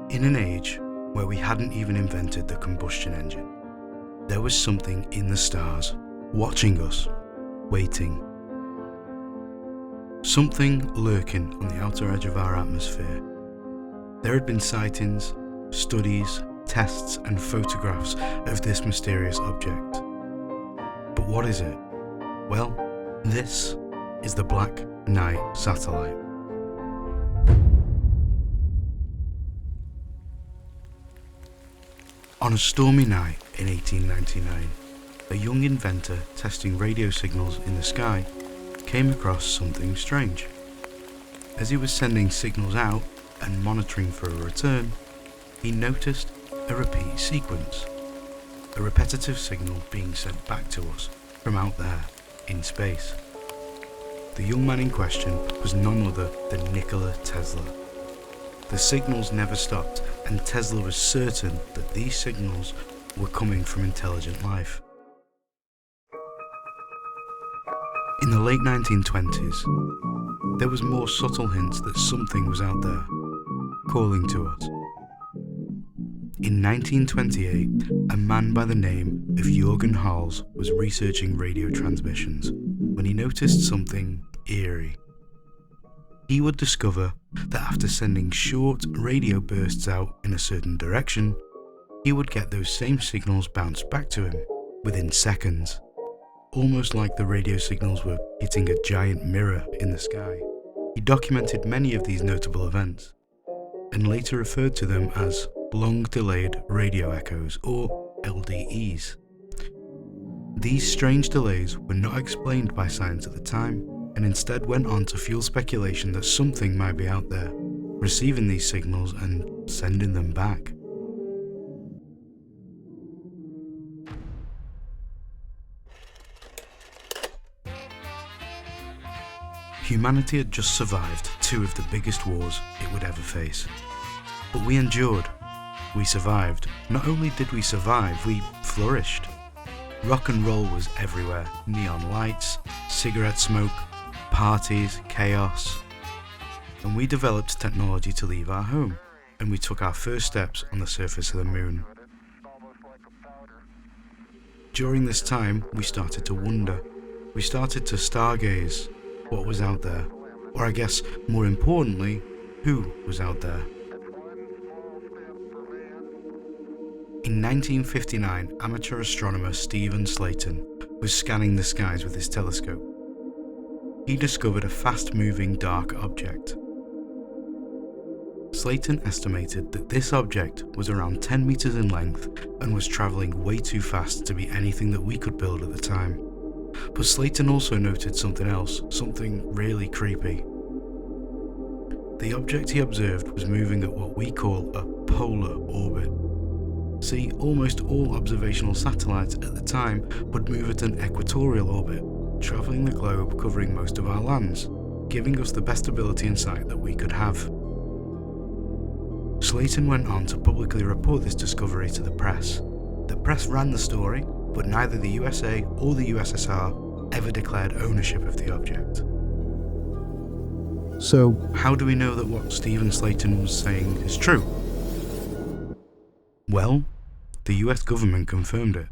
In an age where we hadn't even invented the combustion engine, there was something in the stars, watching us, waiting. Something lurking on the outer edge of our atmosphere. There had been sightings, studies, tests and photographs of this mysterious object. But what is it? Well, this is the Black Knight satellite. On a stormy night in 1899, a young inventor testing radio signals in the sky came across something strange. As he was sending signals out and monitoring for a return, he noticed a repeat sequence, a repetitive signal being sent back to us from out there in space. The young man in question was none other than Nikola Tesla. The signals never stopped, and Tesla was certain that these signals were coming from intelligent life. In the late 1920s, there was more subtle hints that something was out there, calling to us. In 1928, a man by the name of Jürgen Hals was researching radio transmissions when he noticed something eerie. He would discover that after sending short radio bursts out in a certain direction, he would get those same signals bounced back to him within seconds, almost like the radio signals were hitting a giant mirror in the sky. He documented many of these notable events, and later referred to them as long-delayed radio echoes, or LDEs. These strange delays were not explained by science at the time, and instead went on to fuel speculation that something might be out there, receiving these signals and sending them back. Humanity had just survived two of the biggest wars it would ever face. But we endured. We survived. Not only did we survive, we flourished. Rock and roll was everywhere. Neon lights, cigarette smoke, parties, chaos. And we developed technology to leave our home, and we took our first steps on the surface of the moon. During this time, we started to wonder. We started to stargaze what was out there, or I guess more importantly, who was out there. In 1959, amateur astronomer Stephen Slayton was scanning the skies with his telescope. He discovered a fast-moving dark object. Slayton estimated that this object was around 10 meters in length and was traveling way too fast to be anything that we could build at the time. But Slayton also noted something else, something really creepy. The object he observed was moving at what we call a polar orbit. See, almost all observational satellites at the time would move at an equatorial orbit, travelling the globe covering most of our lands, giving us the best ability and sight that we could have. Slayton went on to publicly report this discovery to the press. The press ran the story, but neither the USA or the USSR ever declared ownership of the object. So, how do we know that what Stephen Slayton was saying is true? Well, the US government confirmed it.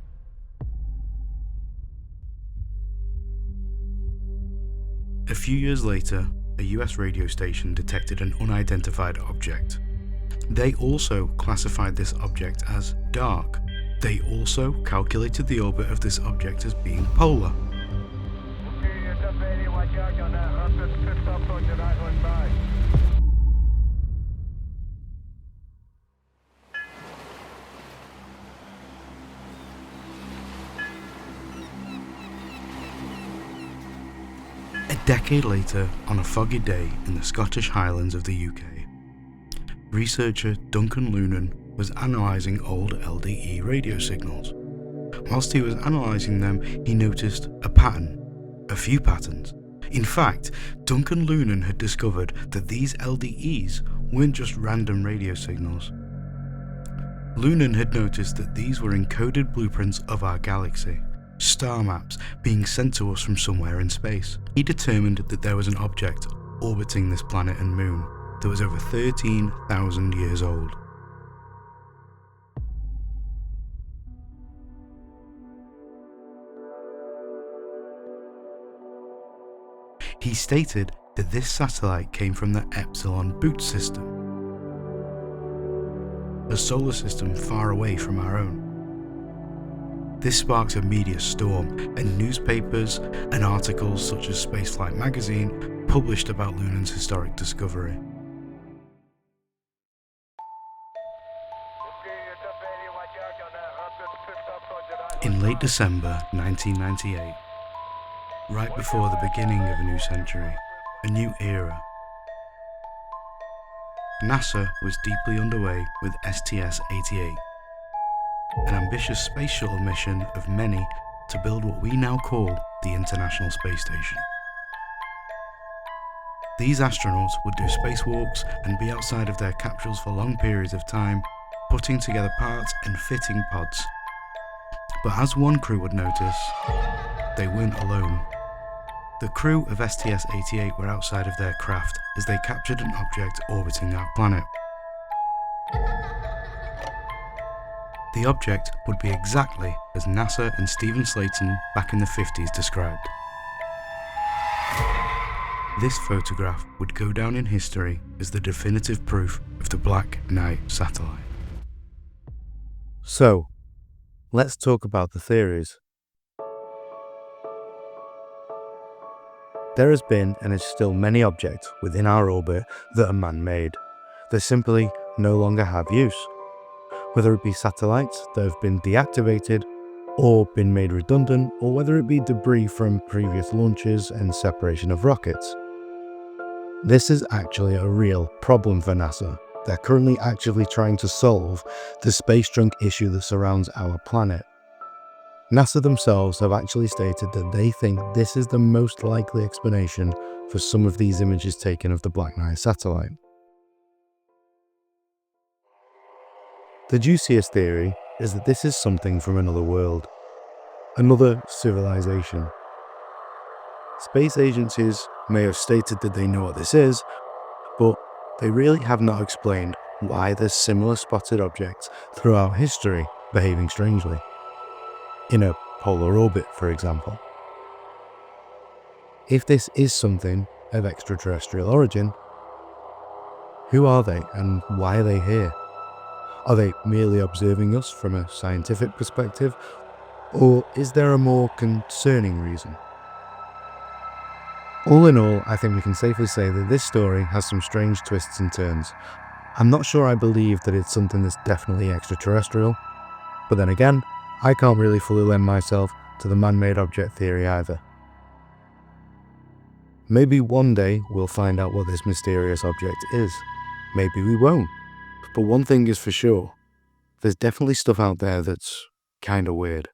A few years later, a US radio station detected an unidentified object. They also classified this object as dark. They also calculated the orbit of this object as being polar. A decade later, on a foggy day in the Scottish Highlands of the UK, researcher Duncan Lunan was analysing old LDE radio signals. Whilst he was analysing them, he noticed a pattern, a few patterns. In fact, Duncan Lunan had discovered that these LDEs weren't just random radio signals. Lunan had noticed that these were encoded blueprints of our galaxy, star maps being sent to us from somewhere in space. He determined that there was an object orbiting this planet and moon that was over 13,000 years old. He stated that this satellite came from the Epsilon Boot system, a solar system far away from our own. This sparked a media storm, and newspapers and articles such as Spaceflight magazine published about Lunan's historic discovery. In late December 1998, right before the beginning of a new century, a new era, NASA was deeply underway with STS-88, an ambitious space shuttle mission of many to build what we now call the International Space Station. These astronauts would do spacewalks and be outside of their capsules for long periods of time, putting together parts and fitting pods. But as one crew would notice, they weren't alone. The crew of STS-88 were outside of their craft as they captured an object orbiting our planet. The object would be exactly as NASA and Stephen Slayton back in the 50s described. This photograph would go down in history as the definitive proof of the Black Knight satellite. So, let's talk about the theories. There has been and is still many objects within our orbit that are man-made. They simply no longer have use. Whether it be satellites that have been deactivated or been made redundant, or whether it be debris from previous launches and separation of rockets. This is actually a real problem for NASA. They're currently actively trying to solve the space junk issue that surrounds our planet. NASA themselves have actually stated that they think this is the most likely explanation for some of these images taken of the Black Knight satellite. The juiciest theory is that this is something from another world, another civilization. Space agencies may have stated that they know what this is, but they really have not explained why there's similar spotted objects throughout history behaving strangely. In a polar orbit, for example. If this is something of extraterrestrial origin, who are they and why are they here? Are they merely observing us from a scientific perspective, or is there a more concerning reason? All in all, I think we can safely say that this story has some strange twists and turns. I'm not sure I believe that it's something that's definitely extraterrestrial, but then again, I can't really fully lend myself to the man-made object theory either. Maybe one day we'll find out what this mysterious object is. Maybe we won't. But one thing is for sure, there's definitely stuff out there that's kinda weird.